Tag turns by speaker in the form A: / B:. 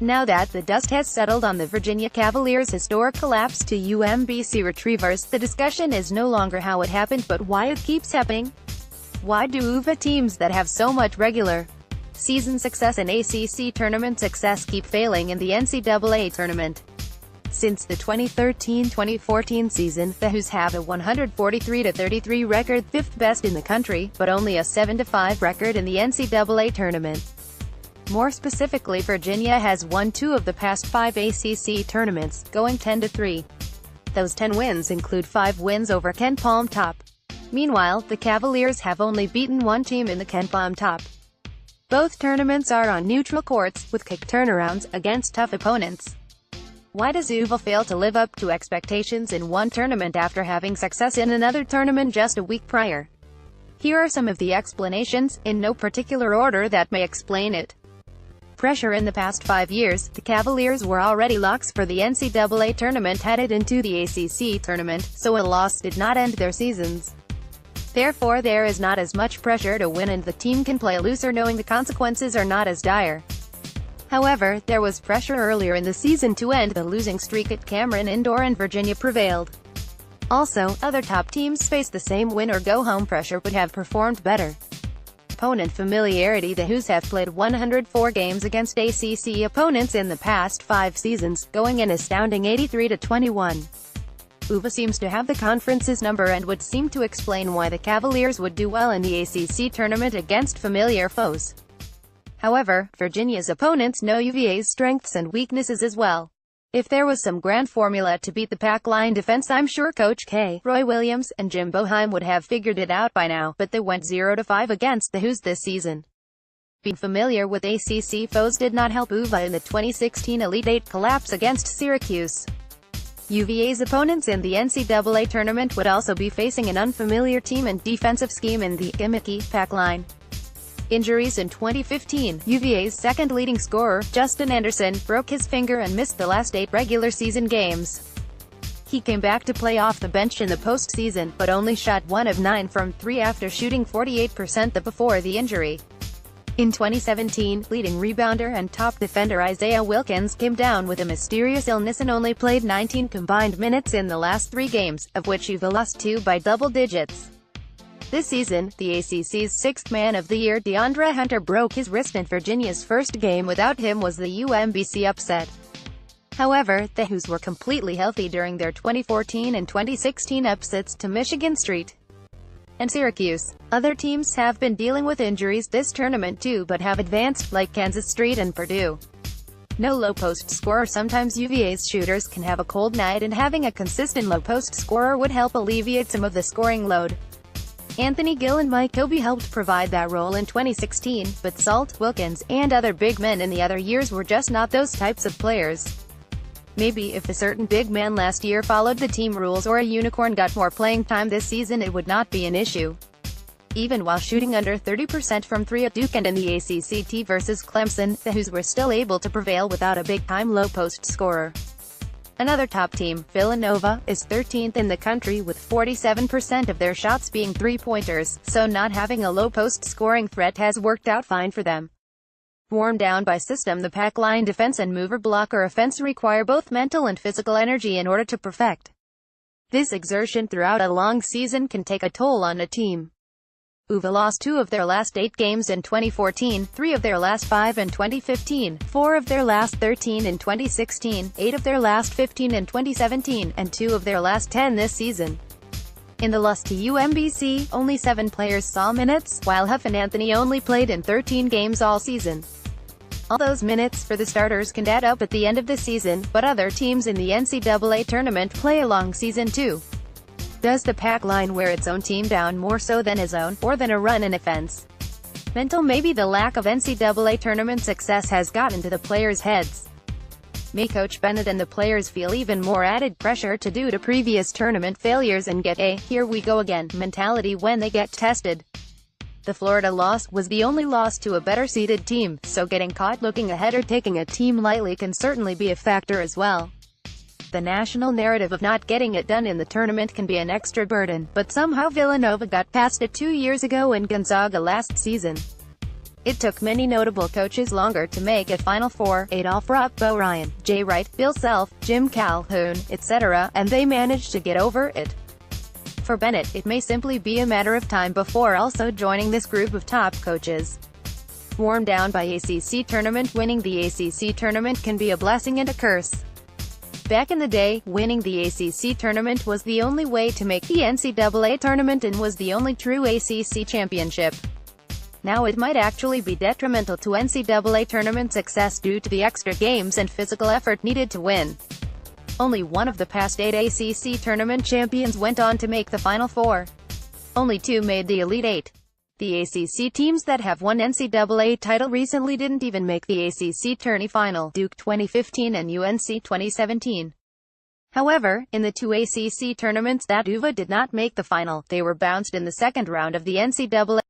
A: Now that the dust has settled on the Virginia Cavaliers' historic collapse to UMBC Retrievers, the discussion is no longer how it happened but why it keeps happening. Why do UVA teams that have so much regular season success and ACC tournament success keep failing in the NCAA tournament? Since the 2013-2014 season, the Hoos have a 143-33 record, 5th best in the country, but only a 7-5 record in the NCAA tournament. More specifically, Virginia has won 2 of the past 5 ACC tournaments, going 10-3. Those 10 wins include 5 wins over Ken Palm Top. Meanwhile, the Cavaliers have only beaten 1 team in the Ken Palm Top. Both tournaments are on neutral courts, with quick turnarounds, against tough opponents. Why does UVA fail to live up to expectations in one tournament after having success in another tournament just a week prior? Here are some of the explanations, in no particular order, that may explain it. Pressure. In the past 5 years, the Cavaliers were already locks for the NCAA tournament headed into the ACC tournament, so a loss did not end their seasons. Therefore, there is not as much pressure to win and the team can play looser knowing the consequences are not as dire. However, there was pressure earlier in the season to end the losing streak at Cameron Indoor and Virginia prevailed. Also, other top teams face the same win-or-go-home pressure but have performed better. Opponent familiarity. The Hoos have played 104 games against ACC opponents in the past 5 seasons, going an astounding 83-21. UVA seems to have the conference's number and would seem to explain why the Cavaliers would do well in the ACC tournament against familiar foes. However, Virginia's opponents know UVA's strengths and weaknesses as well. If there was some grand formula to beat the pack line defense, I'm sure Coach K, Roy Williams, and Jim Boeheim would have figured it out by now, but they went 0-5 against the Hoos this season. Being familiar with ACC foes did not help UVA in the 2016 Elite Eight collapse against Syracuse. UVA's opponents in the NCAA tournament would also be facing an unfamiliar team and defensive scheme in the gimmicky pack line. Injuries. In 2015, UVA's second leading scorer, Justin Anderson, broke his finger and missed the last 8 regular season games. He came back to play off the bench in the postseason, but only shot 1 of 9 from 3 after shooting 48% before the injury. In 2017, leading rebounder and top defender Isaiah Wilkins came down with a mysterious illness and only played 19 combined minutes in the last 3 games, of which UVA lost 2 by double digits. This season, the ACC's 6th Man of the Year DeAndre Hunter broke his wrist and Virginia's first game without him was the UMBC upset. However, the Hoos were completely healthy during their 2014 and 2016 upsets to Michigan State and Syracuse. Other teams have been dealing with injuries this tournament too but have advanced, like Kansas State and Purdue. No low-post scorer. Sometimes UVA's shooters can have a cold night and having a consistent low-post scorer would help alleviate some of the scoring load. Anthony Gill and Mike Kobe helped provide that role in 2016, but Salt, Wilkins, and other big men in the other years were just not those types of players. Maybe if a certain big man last year followed the team rules or a unicorn got more playing time this season, it would not be an issue. Even while shooting under 30% from 3 at Duke and in the ACCT versus Clemson, the Hoos were still able to prevail without a big-time low-post scorer. Another top team, Villanova, is 13th in the country with 47% of their shots being 3-pointers, so not having a low-post scoring threat has worked out fine for them. Worn down by system, the pack line defense and mover blocker offense require both mental and physical energy in order to perfect. This exertion throughout a long season can take a toll on a team. UVA lost 2 of their last 8 games in 2014, 3 of their last 5 in 2015, 4 of their last 13 in 2016, 8 of their last 15 in 2017, and 2 of their last 10 this season. In the loss to UMBC, only 7 players saw minutes, while Huff and Anthony only played in 13 games all season. All those minutes for the starters can add up at the end of the season, but other teams in the NCAA tournament play a long season too. Does the pack line wear its own team down more so than his own, or than a run in offense? Mental. Maybe the lack of NCAA tournament success has gotten to the players' heads. May Coach Bennett and the players feel even more added pressure to due to previous tournament failures and get a "here we go again" mentality when they get tested. The Florida loss was the only loss to a better-seeded team, so getting caught looking ahead or taking a team lightly can certainly be a factor as well. The national narrative of not getting it done in the tournament can be an extra burden, but somehow Villanova got past it 2 years ago and Gonzaga last season. It took many notable coaches longer to make a Final Four: Adolph Rupp, Bo Ryan, Jay Wright, Bill Self, Jim Calhoun, etc., and they managed to get over it. For Bennett, it may simply be a matter of time before also joining this group of top coaches. Worn down by ACC tournament, winning the ACC tournament can be a blessing and a curse. Back in the day, winning the ACC tournament was the only way to make the NCAA tournament and was the only true ACC championship. Now it might actually be detrimental to NCAA tournament success due to the extra games and physical effort needed to win. Only one of the past 8 ACC tournament champions went on to make the Final Four. Only 2 made the Elite 8. The ACC teams that have won NCAA title recently didn't even make the ACC Tourney final, Duke 2015 and UNC 2017. However, in the 2 ACC tournaments that UVA did not make the final, they were bounced in the second round of the NCAA